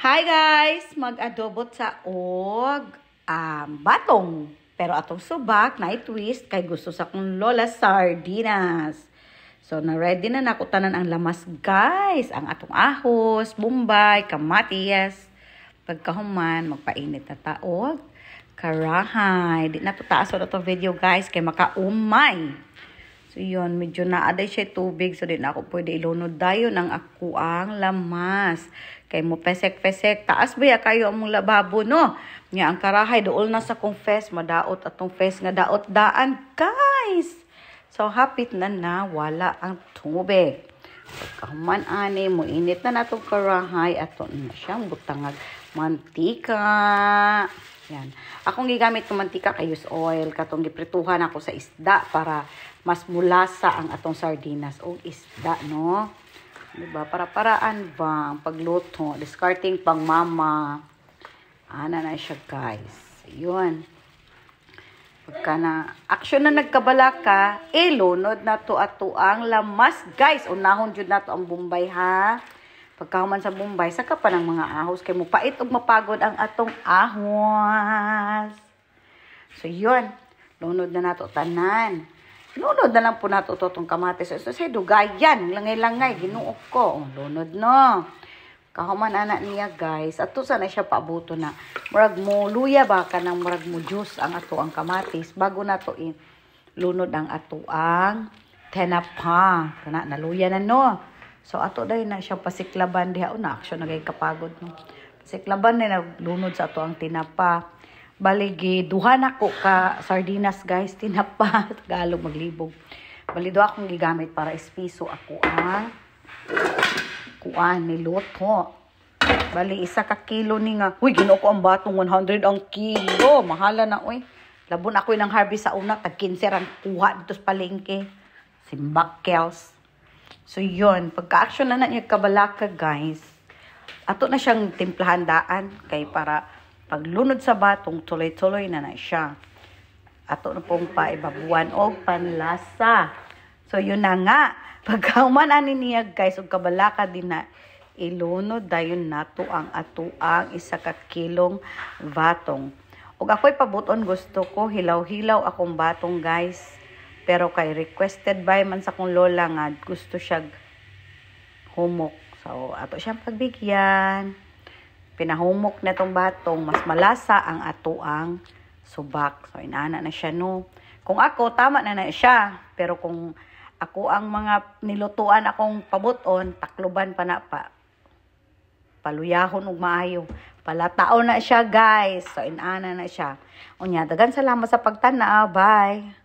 Hi guys! Mag-adobot sa og batong. Pero atong subak na i-twist kay gusto sa kong lola sardinas. So na-ready na nakutanan ang lamas guys. Ang atong ahos, bombay, kamatis. Pagkahuman, magpainit na taog. Karahay. Di na to taas na to video guys kay makaumay. So yun, medyo naaday siya tubig. So di na ako pwede ilunod dayon ang ako ang lamas. Kay mo pesek-pesek. Taas ba ya kayo among lababo no? Nga ang karahay dool na sa kong fest. Madaot atong fest nga daot daan guys. So hapit na wala ang tubig. Pagkahuman ani mo init na natong karahay. Ato na siyang butangag mantika. Yan. Akong gigamit ng mantika kay use oil. Katong giprituhan ako sa isda para mas mulasa ang atong sardinas o isda, no? Diba? Para-paraan ba ang pagluto? Discarding pang mama. Ana na siya, guys. Yun. Pagka na action na nagkabala ka, lunod na to ato ang lamas, guys. Unahon jud na to ang Bombay, ha? Pagkahuman sa Bombay, saka pa ng mga ahos. Kay mo pait og mapagod ang atong ahos. So, yun. Lunod na nato tanan. Lunod na lang po nato itong kamatis. So, say, dugayan. Langay-langay. Ginuok ko. Lunod, no. Kahuman anak niya, guys. Ato sana siya paabuto na. Murag mo, luya ba ka ng murag mo juice ang ato ang kamatis. Bago na to lunod ang ato ang tenapa. Kana, naluya na, no. So, ato dahil na siya pasiklaban. Diha, na, action na gay kapagod, no. Pasiklaban na naglunod sa ato ang tinapa. Baligi, duha na ko ka sardinas guys, tinapa, Tagalog maglibog. Bali, duha akong gigamit para espiso ako ang kuan niluto. Bali, isa ka kilo ni nga. Uy, ginoo ko ang batong 100 ang kilo. Mahala na, uy. Labon ako ng harvest sa una, tag 15 ang kuha dito sa palengke. Simbak kels. So, yun. Pagka-action na niya kabalaka, guys. Ato na siyang timplahan daan kay para paglunod sa batong, tuloy-tuloy na siya. Ato na pong paibabuan o panlasa. So, yun na nga. Pagkauman ani niya, guys, o kabalaka din na ilunod, dayon nato ang ato ang isa ka kilong batong. O ako'y pabuton gusto ko, hilaw-hilaw akong batong, guys. Pero kay requested by man sa kong lola nga, gusto siya humok. So, ato siyang pagbigyan. Pinahumok na itong batong, mas malasa ang ato ang subak. So, inaana na siya, no. Kung ako, tama na siya. Pero kung ako ang mga nilutuan akong pabuton, takluban pa na pa. Paluyahon og maayo. Palatao na siya, guys. So, inaana na siya. Unya, dagan salamat sa pagtanaw. Bye.